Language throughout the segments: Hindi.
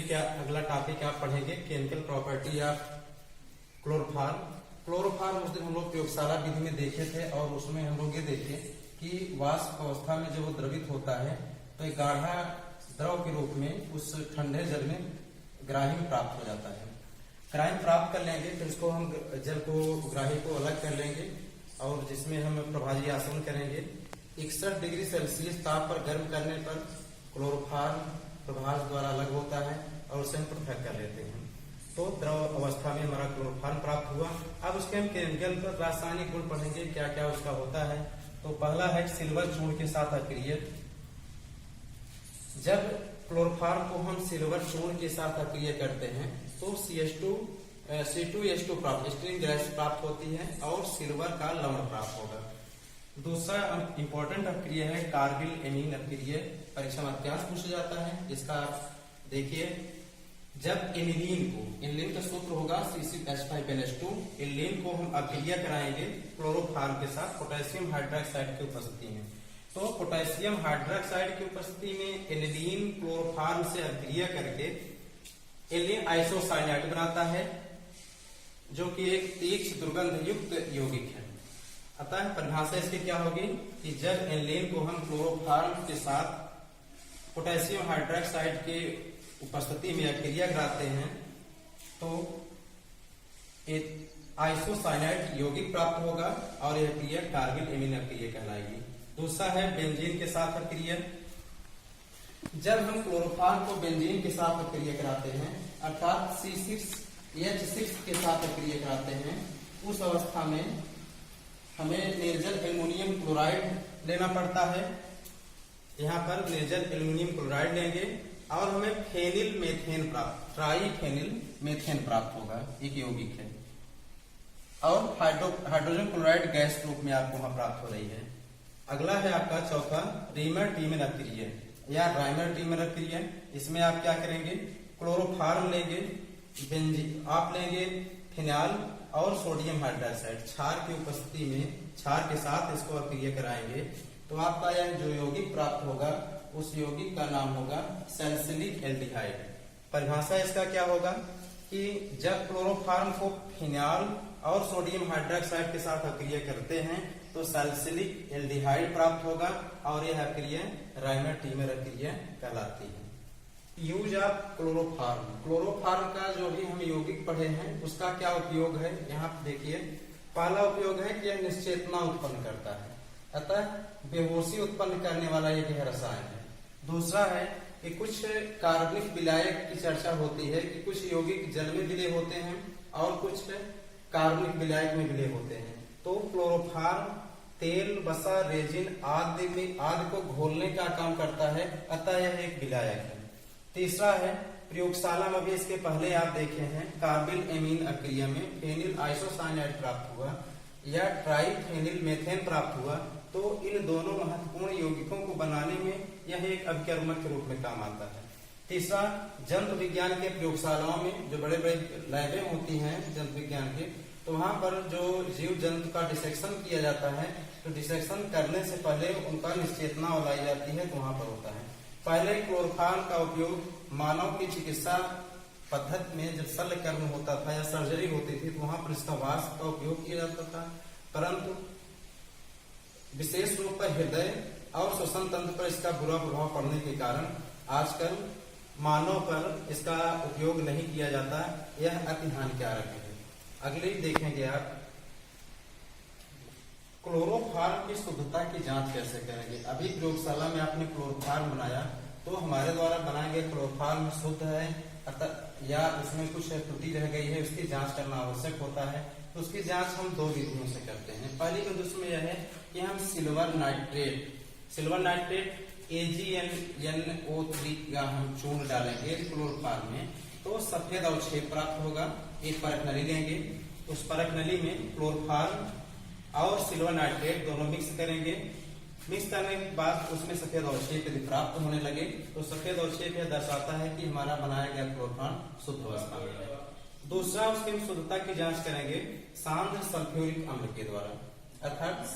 क्या अगला टॉपिक आप पढ़ेंगे chemical property of chloroform. Chloroform उस दिन हम लोग प्रयोगशाला विधि में देखे थे और उसमें हम लोग ये देखे कि वाष्प अवस्था में जब वो द्रवित होता है तो एक गाढ़ा द्रव के रूप में उस ठंडे जल में ग्राही प्राप्त हो जाता है। ग्राही प्राप्त कर लेंगे फिर उसको हम जल को ग्राही को अलग कर लेंगे और जिसमें हम प्रभाजी आसवन करेंगे। 61 डिग्री सेल्सियस ताप पर गर्म करने पर क्लोरोफॉर्म प्रभास द्वारा अलग होता है और उसे हम पृथक कर लेते हैं। तो द्रव अवस्था में हमारा क्लोरोफॉर्म प्राप्त हुआ। अब उसके हम केमिकल पर रासायनिक गुण पढ़ेंगे क्या क्या उसका होता है। तो पहला है सिल्वर चूर्ण के साथ अक्रिय। जब क्लोरोफॉर्म को हम सिल्वर चूर्ण के साथ अक्रिय करते हैं तो C2H2 प्राप्त स्ट्रिंग गैस प्राप्त होती है और सिल्वर का लवण प्राप्त होगा। दूसरा इंपॉर्टेंट अक्रिय है कार्बिल एमीन अक्रिय। परीक्षा में अभ्यास पूछा जाता है इसका। देखिए जब एनिलीन का सूत्र होगा C6H5NH2। एनिलीन को हम अक्रिया कराएंगे क्लोरोफॉर्म के साथ पोटेशियम हाइड्रोक्साइड की उपस्थिति में। तो पोटेशियम हाइड्रोक्साइड की उपस्थिति में एनिलीन क्लोरोफॉर्म से अक्रिया करके एनिलीन आइसोसाइनाइड बनाता है जो कि एक तीक्ष्ण दुर्गंध युक्त यौगिक है। अतः परिभाषा इसकी क्या होगी कि जब एनिलीन को हम क्लोरोफॉर्म के साथ पोटेशियम हाइड्रोक्साइड के उपस्थिति में अक्रिया कराते हैं तो एक आइसोसाइनाइड यौगिक प्राप्त होगा और यह क्रिया कार्बिल एमीन अक्रिया कहलाएगी। दूसरा है बेंजीन के साथ अक्रिया। जब हम क्लोरोफॉर्म को बेंजीन के साथ अक्रिया कराते हैं अर्थात C6H6 के साथ अक्रिया कराते हैं उस अवस्था में हमें निर्जल एल्युमिनियम क्लोराइड लेना पड़ता है। यहाँ पर निर्जल एल्युमिनियम क्लोराइड लेंगे और हमें ट्राईफेनिल मेथेन प्राप्त होगा, एक यौगिक है और हाइड्रोजन क्लोराइड गैस रूप में आपको वहां प्राप्त हो रही है। अगला है आपका चौथा रीमर टीमर अक्रिय या राइमर टीमर अक्रिय। इसमें आप क्या करेंगे क्लोरोफॉर्म लेंगे, आप लेंगे फिनाल और सोडियम हाइड्रोक्साइड क्षार की उपस्थिति में क्षार के साथ इसको अक्रिय कराएंगे तो आपका यह जो यौगिक प्राप्त होगा उस यौगिक का नाम होगा सैलिसिलिक एल्डिहाइड। परिभाषा इसका क्या होगा कि जब क्लोरोफॉर्म को फिनाल और सोडियम हाइड्रोक्साइड के साथ अक्रिय करते हैं तो सैलिसिलिक एल्डिहाइड प्राप्त होगा और यह अक्रिया राइमर टीमर अक्रिया कहलाती है। Use of chloroform. क्लोरोफॉर्म का जो भी हम यौगिक पढ़े हैं उसका क्या उपयोग है यहाँ देखिए। पहला उपयोग है कि यह निश्चेतना उत्पन्न करता है अतः बेहोशी उत्पन्न करने वाला एक रसायन है। दूसरा है कि कुछ कार्बनिक विलायक की चर्चा होती है कि कुछ यौगिक जल में विलय होते हैं और कुछ कार्बनिक विलायक में विलय होते हैं। तो क्लोरोफॉर्म तेल वसा रेजिन आदि को घोलने का काम करता है अतः यह एक विलायक है। तीसरा है प्रयोगशाला में भी इसके पहले आप देखे हैं कार्बिल एमीन अक्रिया में फेनिल आइसोसाइनाइड प्राप्त हुआ या ट्राईफेनिल मेथेन प्राप्त हुआ। तो इन दोनों महत्वपूर्ण यौगिकों को बनाने में यह एक अभिकर्मक के रूप में काम आता है। तीसरा जंतु विज्ञान के प्रयोगशालाओं में जो बड़े बड़े लैबें होती हैं जंतु विज्ञान के तो वहां पर जो जीव जंतु का डिसेक्शन किया जाता है तो डिसेक्शन करने से पहले उनका निश्चेतना उलाई जाती है तो वहां पर होता है। पहले क्लोरोफॉर्म का उपयोग मानव की चिकित्सा पद्धति में जब शल्य कर्म होता था या सर्जरी होती थी तो वहां पर इसका वाष्प का उपयोग किया जाता था। परंतु विशेष रूप पर हृदय और श्वसन तंत्र पर इसका बुरा प्रभाव पड़ने के कारण आजकल मानव पर इसका उपयोग नहीं किया जाता। यह अति हानिकारक है। अगले देखेंगे आप क्लोरोफॉर्म की शुद्धता की जांच कैसे करेंगे। अभी प्रयोगशाला में आपने क्लोरोफॉर्म बनाया तो हमारे द्वारा बनाए गए क्लोरोफॉर्म शुद्ध है अतः या उसमें कुछ त्रुटि रह गई है उसकी जांच करना आवश्यक होता है। तो उसकी जांच हम दो विधियों से करते हैं। पहली विधि उसमें यह है कि हम सिल्वर नाइट्रेट AgNO3 का हम चूर्ण डालेंगे क्लोरोफॉर्म में तो सफेद अवक्षेप प्राप्त होगा। एक परख नली लेंगे, उस परख नली में क्लोरोफॉर्म और सिल्वर नाइट्रेट दोनों मिक्स करेंगे। मिक्स करने के बाद उसमें सफेद अवक्षेप यदि प्राप्त होने लगे तो सफेद अवक्षेप यह दर्शाता है कि हमारा बनाया गया क्लोरोफॉर्म शुद्ध अवस्था में है। दूसरा उसकी हम शुद्धता की जांच करेंगे सांद्र सल्फ्यूरिक अम्ल के द्वारा अर्थात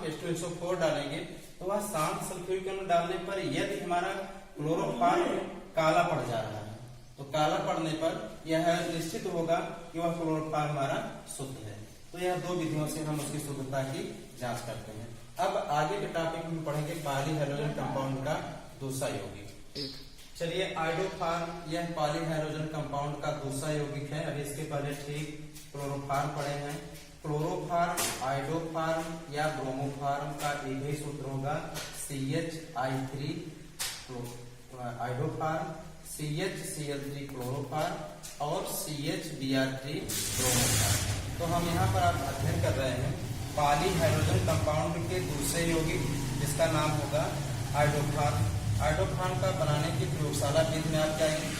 H2SO4 डालेंगे तो वह सांद्र सल्फ्यूरिक अम्ल डालने पर यदि हमारा क्लोरोफॉर्म काला पड़ जा रहा है तो काला पड़ने पर यह निश्चित होगा कि वह क्लोरोफॉर्म हमारा शुद्ध है। तो यह दो विधियों से हम उसकी शुद्धता की जांच करते हैं। अब आगे के टॉपिक में पढ़ेंगे पॉलीहाइड्रोजन कंपाउंड का दूसरा यौगिक। चलिए आयोडोफॉर्म, यह पॉलीहाइड्रोजन कंपाउंड का दूसरा यौगिक है। अभी इसके पहले ठीक क्लोरोफॉर्म पढ़े हैं। क्लोरोफॉर्म, आयोडोफॉर्म या ब्रोमोफॉर्म का एक ही सूत्र होगा CHI3 आयोडोफॉर्म, CHCl3 क्लोरोफॉर्म और CHBr3 ब्रोमोफॉर्म। तो हम यहाँ पर आप अध्ययन कर रहे हैं पॉलीहाइड्रोजन कंपाउंड के दूसरे यौगिक जिसका नाम होगा आयोडोफॉर्म। आयोडोफॉर्म का बनाने की प्रयोगशाला विधि में आप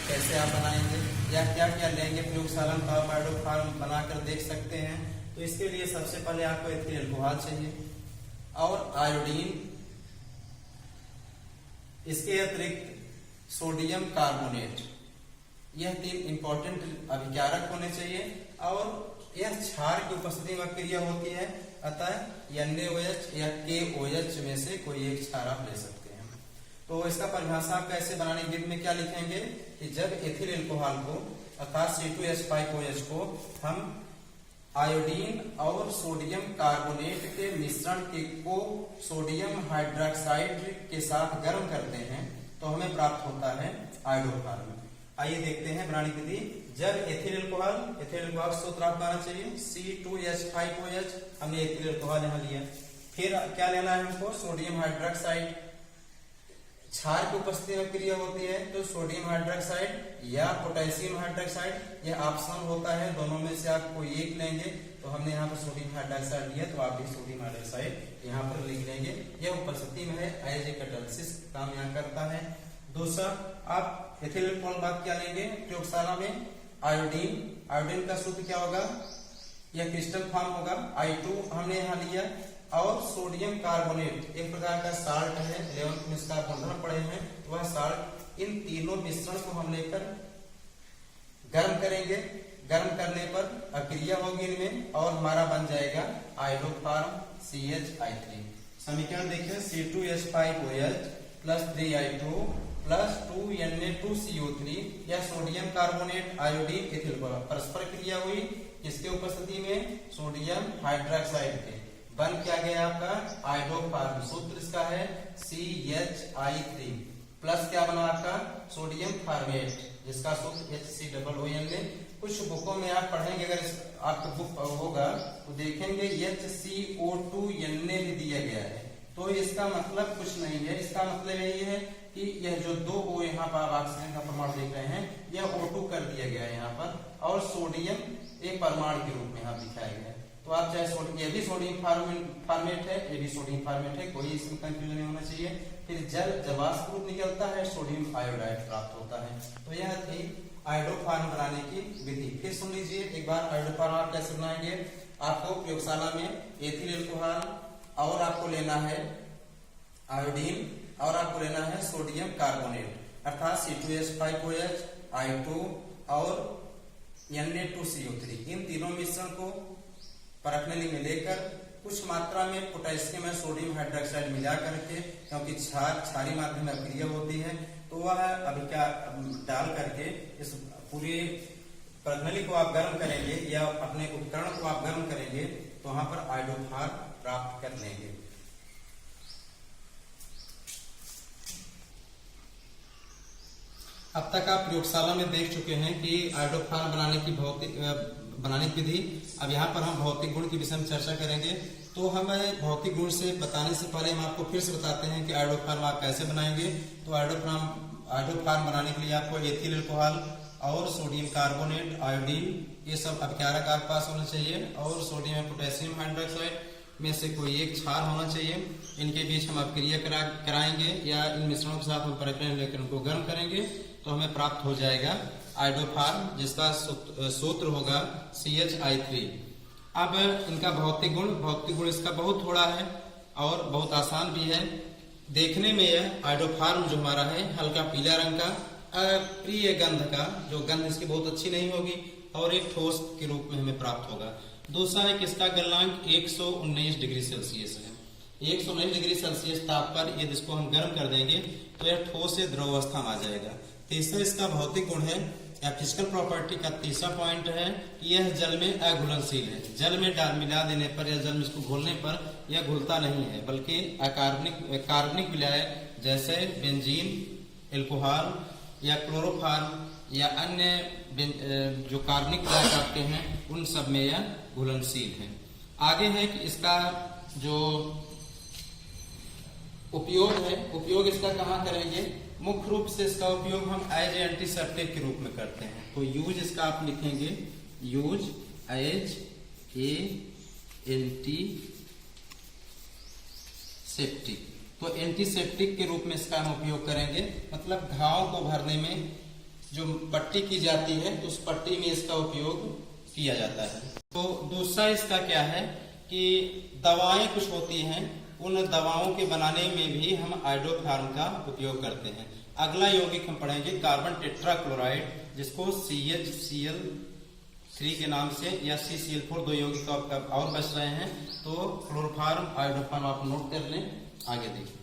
कैसे आप बनाएंगे या क्या क्या लेंगे प्रयोगशाला में, आप आयोडोफॉर्म बनाकर देख सकते हैं। तो इसके लिए सबसे पहले आपको एथिल अल्कोहल चाहिए और आयोडीन, इसके अतिरिक्त सोडियम कार्बोनेट, यह तीन इंपॉर्टेंट अभिकारक होने चाहिए और यह क्षार की उपस्थिति में क्रिया होती है। अतः NaOH या KOH में से कोई एक क्षार आप ले सकते हैं। तो इसका परिभाषा आप कैसे बनाने की विधि में क्या लिखेंगे कि जब एथिल अल्कोहल को अर्थात C2H5OH को हम आयोडीन और सोडियम कार्बोनेट के मिश्रण को सोडियम हाइड्रोक्साइड के साथ गर्म करते हैं तो हमें प्राप्त होता है आयोडोफॉर्म। आइए देखते हैं बनाने की विधि। जब एथिल अल्कोहल सूत्र आपको आना चाहिए C2H5OH, हमने एथिल अल्कोहल यहाँ लिया। फिर क्या लेना है हमको, सोडियम हाइड्रोक्साइड। क्षार की उपस्थिति में क्रिया होती है तो सोडियम हाइड्रोक्साइड या पोटेशियम हाइड्रोक्साइड, यह ऑप्शन होता है, दोनों में से आप कोई एक लेंगे। तो हमने यहाँ पर सोडियम हाइड्रोक्साइड लिया तो आप भी सोडियम हाइड्रोक्साइड यहाँ पर लिख लेंगे। यह उपस्थिति में है, एज ए कैटालिसिस काम यहाँ करता है। दूसरा, आप एथिल अल्कोहल बाद क्या लेंगे प्रयोगशाला में, आयोडीन का सूत्र क्या होगा, यह क्रिस्टल फॉर्म होगा I2 हमने यहाँ लिया और सोडियम कार्बोनेट एक प्रकार का साल्ट है, 11th में इसका गुणधर्म पढ़े हैं, वह साल्ट। इन तीनों मिश्रण को हम लेकर गर्म करेंगे। गर्म करने पर अक्रिया होगी इनमें और हमारा बन जाएगा आयोडोफॉर्म CHI3। समीकरण देखिए C2H5OH plus 3I2 plus 2Na2CO3 या sodium carbonate iodine ethyl alcohol, परस्पर क्रिया हुई किसके उपस्थिति में, सोडियम हाइड्रोक्साइड के, बन क्या गया आपका आयोडोफॉर्म। सूत्र इसका है CHI3 प्लस क्या बना आपका सोडियम फॉर्मेट जिसका सूत्र HCOON। कुछ बुकों में आप पढ़ेंगे, अगर आपका बुक होगा तो देखेंगे HCO2Na भी दिया गया है। तो इसका मतलब कुछ नहीं है, इसका मतलब यही है कि यह जो दो O यहाँ पर ऑक्सीजन का परमाणु देख रहे हैं यह O2 कर दिया गया है यहाँ पर, और सोडियम एक परमाणु के रूप में यहाँ दिखाया गया है। तो आप चाहे ये भी सोडियम फॉर्मेट है, ये भी सोडियम फॉर्मेट है, कोई इसमें कंफ्यूजन नहीं होना चाहिए। फिर जल वाष्प रूप निकलता है, सोडियम आयोडाइड प्राप्त होता है। तो यह थी आयोडोफॉर्म बनाने की विधि। फिर सुन लीजिए एक बार आयोडोफॉर्म आप कैसे बनाएंगे। आपको प्रयोगशाला में एथिल अल्कोहल और आपको लेना है आयोडीन और आपको लेना है सोडियम कार्बोनेट अर्थात C2H5OH, I2 और Na2CO3। इन तीनों मिश्रण को परखनली में लेकर कुछ मात्रा में पोटेशियम या सोडियम हाइड्रोक्साइड मिला करके, क्योंकि क्षारीय माध्यम में अभिक्रिया होती है, तो वह अभिक्रिया डाल करके इस पूरी परखनली को आप गर्म करेंगे या अपने उपकरण को आप गर्म करेंगे तो वहां पर आयोडोफॉर्म प्राप्त कर लेंगे। अब तक आप प्रयोगशाला में देख चुके हैं कि आयोडोफॉर्म बनाने की विधि। अब यहाँ पर हम भौतिक गुण के विषय में चर्चा करेंगे। तो हमें भौतिक गुण से बताने से पहले हम आपको फिर से बताते हैं कि आयोडोफॉर्म आप कैसे बनाएंगे। तो आयोडोफॉर्म बनाने के लिए आपको एथिल अल्कोहल और सोडियम कार्बोनेट, आयोडीन, ये सब अभिकारक आपके पास होना चाहिए और सोडियम और पोटेशियम हाइड्रोक्साइड में से कोई एक क्षार होना चाहिए। इनके बीच हम अभिक्रिया कराएंगे या इन मिश्रणों के साथ हम परखने लेकर उनको गर्म करेंगे तो हमें प्राप्त हो जाएगा आयोडोफॉर्म, जिसका सूत्र होगा CHI3। अब इनका भौतिक गुण इसका बहुत थोड़ा है और बहुत आसान भी है। देखने में यह आयोडोफॉर्म जो हमारा है हल्का पीला रंग का, अप्रिय गंध का, जो गंध इसकी बहुत अच्छी नहीं होगी और एक ठोस के रूप में हमें प्राप्त होगा। दूसरा है कि इसका गलनांक 119 डिग्री सेल्सियस है। 119 डिग्री सेल्सियस ताप पर यदि इसको हम गर्म कर देंगे तो यह ठोस से द्रव अवस्था में आ जाएगा। तीसरा इसका भौतिक गुण है या फिजिकल प्रॉपर्टी का तीसरा पॉइंट है कि यह जल में अघुलनशील है। जल में मिला देने पर या जल में इसको घोलने पर यह घुलता नहीं है, बल्कि कार्बनिक विलय जैसे बेंजीन, एल्कोहल या क्लोरोफॉर्म या अन्य जो कार्बनिक विलय करते हैं उन सब में यह घुलनशील है। आगे है कि इसका जो उपयोग है, उपयोग इसका कहाँ करेंगे? मुख्य रूप से इसका उपयोग हम एज एंटीसेप्टिक के रूप में करते हैं। तो यूज इसका आप लिखेंगे यूज एज ए एंटीसेप्टिक। तो एंटीसेप्टिक के रूप में इसका हम उपयोग करेंगे, मतलब घाव को भरने में जो पट्टी की जाती है तो उस पट्टी में इसका उपयोग किया जाता है। तो दूसरा इसका क्या है कि दवाएं कुछ होती हैं, उन दवाओं के बनाने में भी हम आयोडोफॉर्म का उपयोग करते हैं। अगला यौगिक हम पढ़ेंगे कार्बन टेट्राक्लोराइड, जिसको CH3 के नाम से या CCl4 दो यौगिक और बच रहे हैं। तो क्लोरोफॉर्म, आयोडोफॉर्म आप नोट कर लें, आगे देखिए।